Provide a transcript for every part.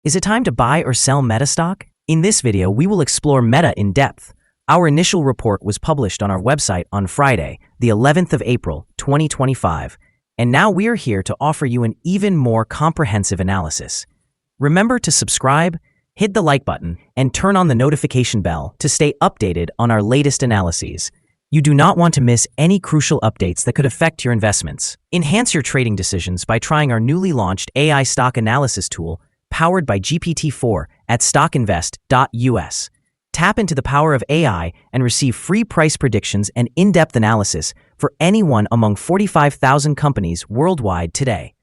Is it time to buy or sell Meta stock? In this video, we will explore Meta in depth. Our initial report was published on our website on Friday, the 11th of April, 2025, and now we are here to offer you an even more comprehensive analysis. Remember to subscribe, hit the like button, and turn on the notification bell to stay updated on our latest analyses. You do not want to miss any crucial updates that could affect your investments. Enhance your trading decisions by trying our newly launched AI stock analysis tool powered by GPT-4 at StockInvest.us. Tap into the power of AI and receive free price predictions and in-depth analysis for anyone among 45,000 companies worldwide today.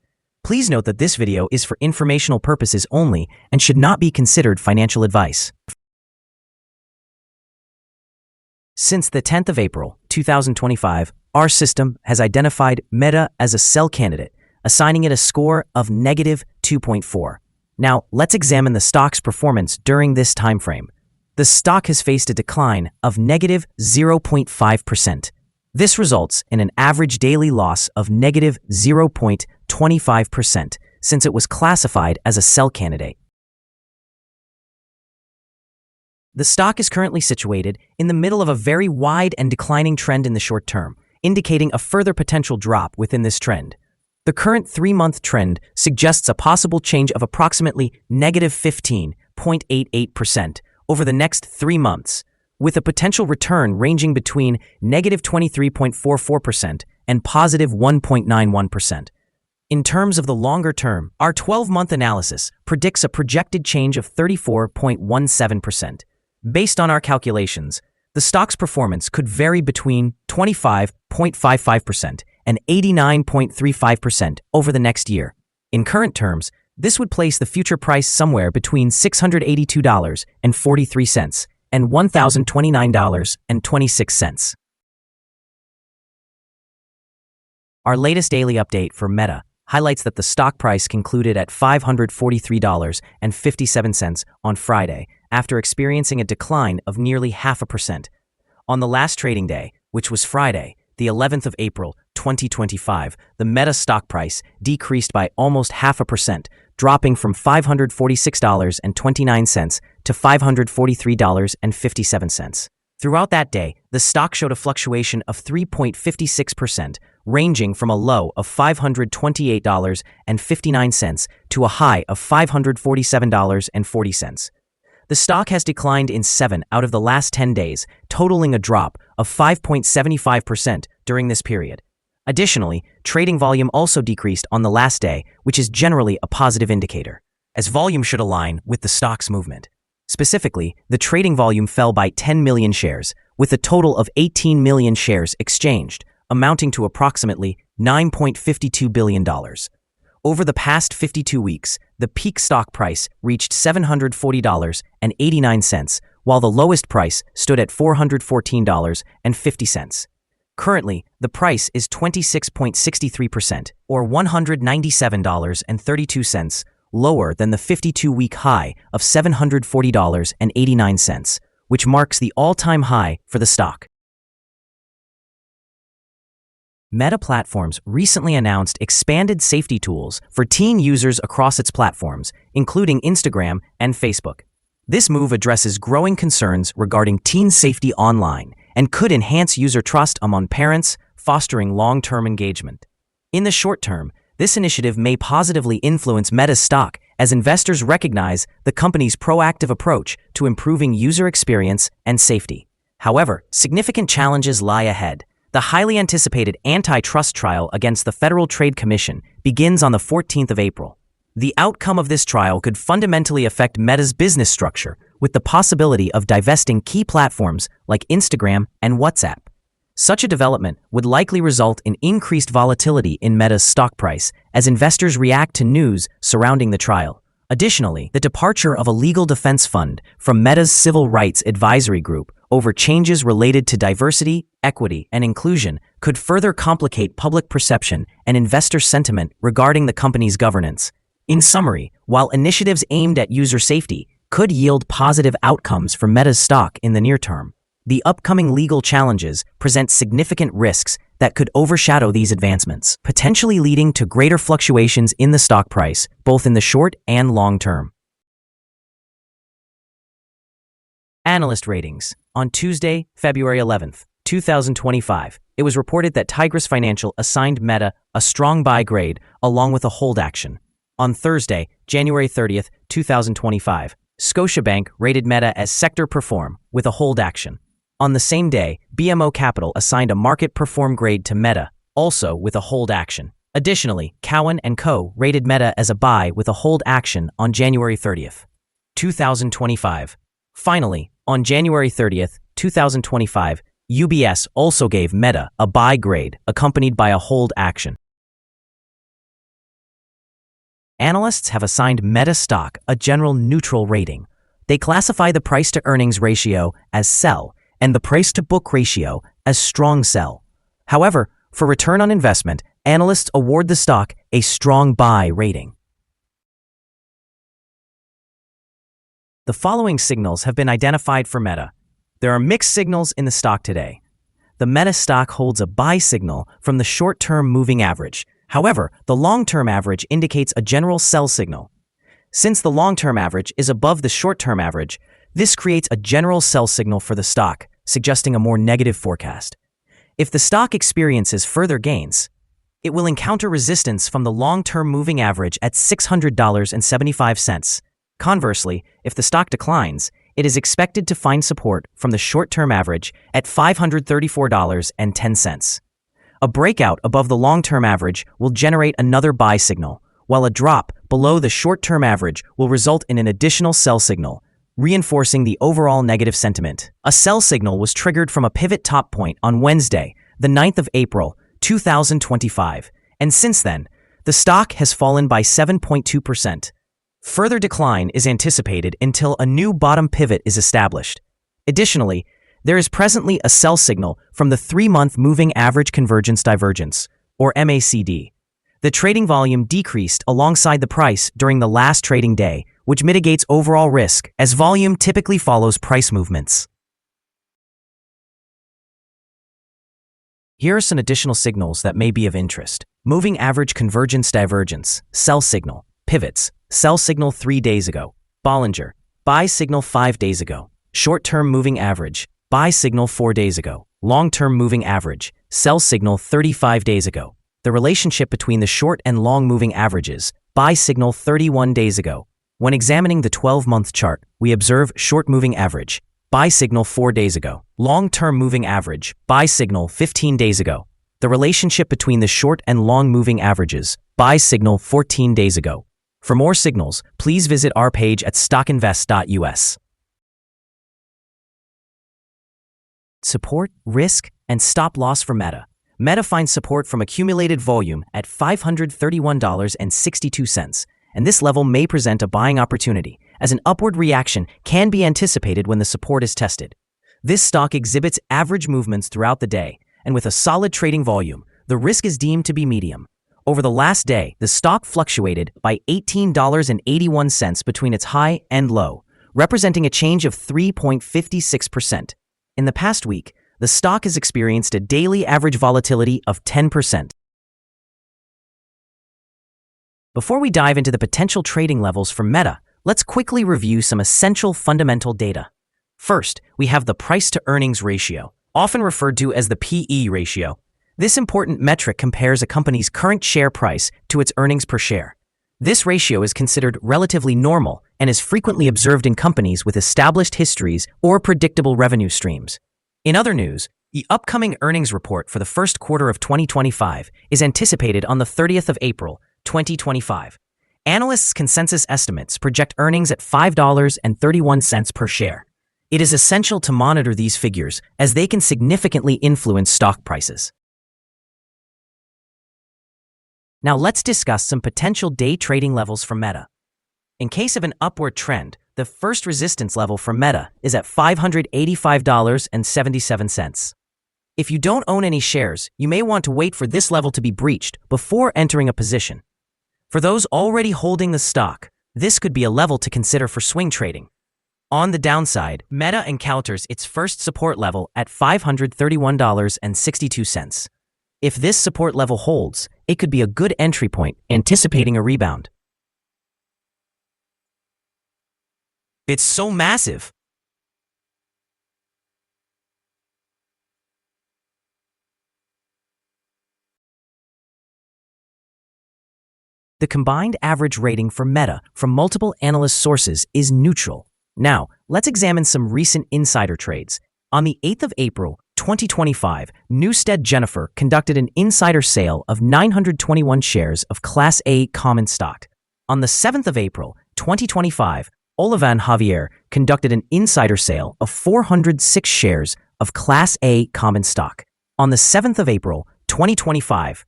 Please note that this video is for informational purposes only and should not be considered financial advice. Since the 10th of April, 2025, our system has identified Meta as a sell candidate, assigning it a score of -2.4. Now, let's examine the stock's performance during this time frame. The stock has faced a decline of -0.5%. This results in an average daily loss of -0.25% since it was classified as a sell candidate. The stock is currently situated in the middle of a very wide and declining trend in the short term, indicating a further potential drop within this trend. The current 3-month trend suggests a possible change of approximately -15.88% over the next 3 months, with a potential return ranging between -23.44% and +1.91%. In terms of the longer term, our 12-month analysis predicts a projected change of 34.17%. Based on our calculations, the stock's performance could vary between 25.55% and 89.35% over the next year. In current terms, this would place the future price somewhere between $682.43 and $1,029.26. Our latest daily update for Meta highlights that the stock price concluded at $543.57 on Friday, after experiencing a decline of nearly 0.5%. On the last trading day, which was Friday, the 11th of April, 2025, the Meta stock price decreased by almost 0.5%, dropping from $546.29 to $543.57. Throughout that day, the stock showed a fluctuation of 3.56%, ranging from a low of $528.59 to a high of $547.40. The stock has declined in 7 out of the last 10 days, totaling a drop of 5.75% during this period. Additionally, trading volume also decreased on the last day, which is generally a positive indicator, as volume should align with the stock's movement. Specifically, the trading volume fell by 10 million shares, with a total of 18 million shares exchanged, amounting to approximately $9.52 billion. Over the past 52 weeks, the peak stock price reached $740.89, while the lowest price stood at $414.50. Currently, the price is 26.63%, or $197.32, lower than the 52-week high of $740.89, which marks the all-time high for the stock. Meta Platforms recently announced expanded safety tools for teen users across its platforms, including Instagram and Facebook. This move addresses growing concerns regarding teen safety online and could enhance user trust among parents, fostering long-term engagement. In the short term, this initiative may positively influence Meta's stock as investors recognize the company's proactive approach to improving user experience and safety. However, significant challenges lie ahead. The highly anticipated antitrust trial against the Federal Trade Commission begins on the 14th of April. The outcome of this trial could fundamentally affect Meta's business structure, with the possibility of divesting key platforms like Instagram and WhatsApp. Such a development would likely result in increased volatility in Meta's stock price as investors react to news surrounding the trial. Additionally, the departure of a legal defense fund from Meta's Civil Rights Advisory Group over changes related to diversity, equity, and inclusion could further complicate public perception and investor sentiment regarding the company's governance. In summary, while initiatives aimed at user safety could yield positive outcomes for Meta's stock in the near term, the upcoming legal challenges present significant risks that could overshadow these advancements, potentially leading to greater fluctuations in the stock price, both in the short and long term. Analyst ratings. On Tuesday, February 11th, 2025, it was reported that Tigris Financial assigned Meta a strong buy grade along with a hold action. On Thursday, January 30th, 2025, Scotiabank rated Meta as sector perform with a hold action. On the same day, BMO Capital assigned a market perform grade to Meta, also with a hold action. Additionally, Cowen & Co. rated Meta as a buy with a hold action on January 30th, 2025. Finally, on January 30th, 2025, UBS also gave Meta a buy grade accompanied by a hold action. Analysts have assigned Meta stock a general neutral rating. They classify the price-to-earnings ratio as sell and the price-to-book ratio as strong sell. However, for return on investment, analysts award the stock a strong buy rating. The following signals have been identified for Meta. There are mixed signals in the stock today. The Meta stock holds a buy signal from the short-term moving average. However, the long-term average indicates a general sell signal. Since the long-term average is above the short-term average, this creates a general sell signal for the stock, suggesting a more negative forecast. If the stock experiences further gains, it will encounter resistance from the long-term moving average at $600.75. Conversely, if the stock declines, it is expected to find support from the short-term average at $534.10. A breakout above the long-term average will generate another buy signal, while a drop below the short-term average will result in an additional sell signal, reinforcing the overall negative sentiment. A sell signal was triggered from a pivot top point on Wednesday, the 9th of April, 2025, and since then, the stock has fallen by 7.2%. Further decline is anticipated until a new bottom pivot is established. Additionally, there is presently a sell signal from the 3-month Moving Average Convergence Divergence, or MACD. The trading volume decreased alongside the price during the last trading day, which mitigates overall risk as volume typically follows price movements. Here are some additional signals that may be of interest. Moving Average Convergence Divergence, sell signal, pivots, sell signal 3 days ago. Bollinger, buy signal 5 days ago. Short-term moving average, buy signal 4 days ago. Long-term moving average, sell signal 35 days ago. The relationship between the short and long moving averages, buy signal 31 days ago. When examining the 12-month chart, we observe short moving average, buy signal 4 days ago. Long-term moving average, buy signal 15 days ago. The relationship between the short and long moving averages, buy signal 14 days ago. For more signals, please visit our page at StockInvest.us. Support, risk, and stop loss for Meta. Meta finds support from accumulated volume at $531.62, and this level may present a buying opportunity, as an upward reaction can be anticipated when the support is tested. This stock exhibits average movements throughout the day, and with a solid trading volume, the risk is deemed to be medium. Over the last day, the stock fluctuated by $18.81 between its high and low, representing a change of 3.56%. In the past week, the stock has experienced a daily average volatility of 10%. Before we dive into the potential trading levels for Meta, let's quickly review some essential fundamental data. First, we have the price-to-earnings ratio, often referred to as the PE ratio. This important metric compares a company's current share price to its earnings per share. This ratio is considered relatively normal and is frequently observed in companies with established histories or predictable revenue streams. In other news, the upcoming earnings report for the first quarter of 2025 is anticipated on the 30th of April, 2025. Analysts' consensus estimates project earnings at $5.31 per share. It is essential to monitor these figures as they can significantly influence stock prices. Now let's discuss some potential day trading levels for Meta. In case of an upward trend, the first resistance level for Meta is at $585.77. If you don't own any shares, you may want to wait for this level to be breached before entering a position. For those already holding the stock, this could be a level to consider for swing trading. On the downside, Meta encounters its first support level at $531.62. If this support level holds, it could be a good entry point, anticipating a rebound. It's so massive. the combined average rating for Meta from multiple analyst sources is neutral. Now, let's examine some recent insider trades. On the 8th of April, 2025, Newstead Jennifer conducted an insider sale of 921 shares of Class A common stock. On the 7th of April, 2025, Olivan Javier conducted an insider sale of 406 shares of Class A common stock. On the 7th of April, 2025,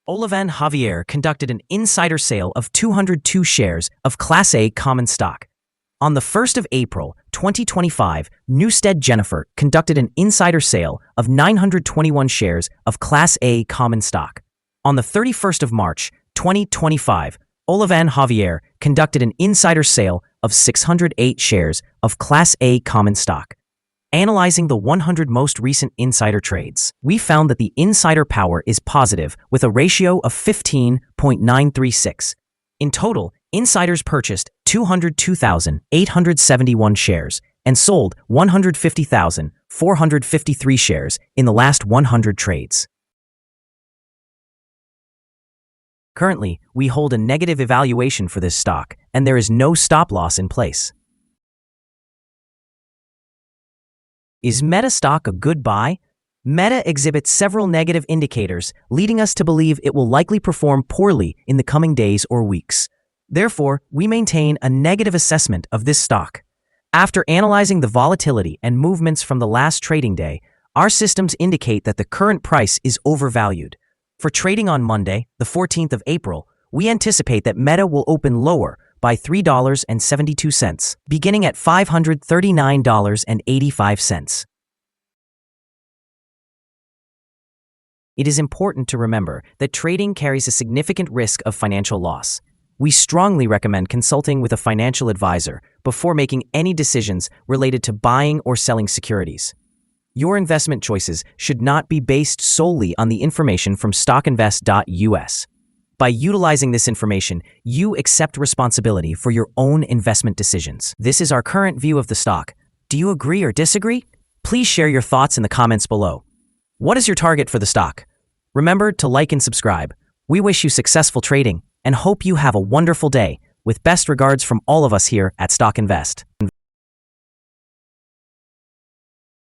Olivan Javier conducted an insider sale of 202 shares of Class A common stock. On the 1st of April, 2025, Newstead Jennifer conducted an insider sale of 921 shares of Class A common stock. On the 31st of March, 2025, Olivan Javier conducted an insider sale of 608 shares of Class A common stock. Analyzing the 100 most recent insider trades, we found that the insider power is positive with a ratio of 15.936. In total, insiders purchased 202,871 shares and sold 150,453 shares in the last 100 trades. Currently, we hold a negative evaluation for this stock, and there is no stop loss in place. Is Meta stock a good buy? Meta exhibits several negative indicators, leading us to believe it will likely perform poorly in the coming days or weeks. Therefore, we maintain a negative assessment of this stock. After analyzing the volatility and movements from the last trading day, our systems indicate that the current price is overvalued. For trading on Monday, the 14th of April, we anticipate that Meta will open lower by $3.72, beginning at $539.85. It is important to remember that trading carries a significant risk of financial loss. We strongly recommend consulting with a financial advisor before making any decisions related to buying or selling securities. Your investment choices should not be based solely on the information from StockInvest.us. By utilizing this information, you accept responsibility for your own investment decisions. This is our current view of the stock. Do you agree or disagree? Please share your thoughts in the comments below. What is your target for the stock? Remember to like and subscribe. We wish you successful trading and hope you have a wonderful day. With best regards from all of us here at StockInvest.